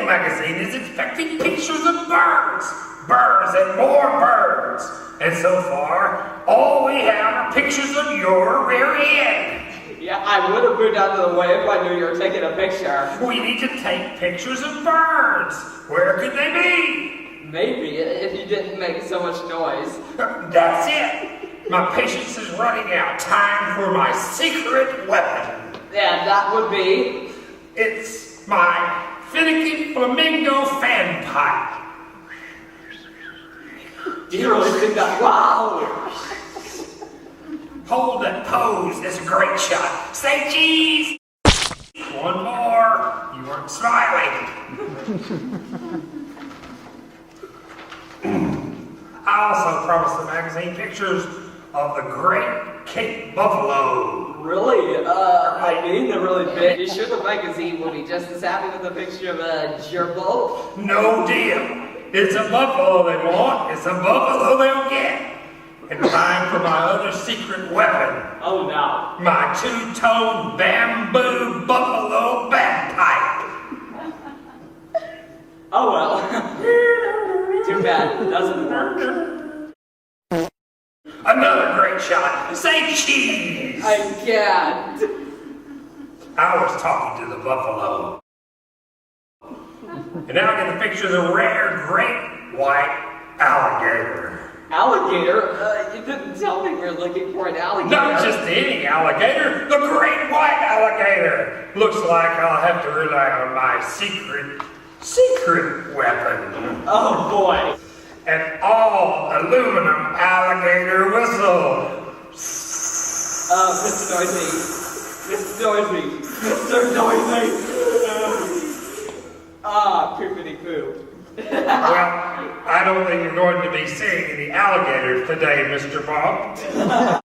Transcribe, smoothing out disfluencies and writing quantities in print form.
Animal magazine is expecting pictures of birds. Birds and more birds. And so far, all we have are pictures of your rear end. Yeah, I would have moved out of the way if I knew you were taking a picture. We need to take pictures of birds. Where could they be? Maybe, if you didn't make so much noise. That's it. My patience is running out. Time for my secret weapon. Yeah, that would be... It's my finicky flamingo fan pipe. Do you really think that? Wow! Hold that pose. That's a great shot. Say cheese. One more. You weren't smiling. I also promised the magazine pictures of the great Cape Buffalo. Really? I mean, they're really big. You sure the magazine will be just as happy with a picture of a gerbil? No deal. It's a buffalo they want. It's a buffalo they'll get. And time for my other secret weapon. Oh, no. My two-tone bamboo buffalo bagpipe. Oh, well. Too bad. It doesn't work. Another great shot. Say cheese. I can't. I was talking to the buffalo. And now I get the picture of the rare great white alligator. Alligator? You didn't tell me we were looking for an alligator. Not just any alligator, the great white alligator. Looks like I'll have to rely on my secret weapon. Oh, boy. An all-aluminum alligator whistle. Mr. Dorsey. Mr. Dorsey. Mr. Dorsey. Poopity poop. Well, I don't think you're going to be seeing any alligators today, Mr. Bob.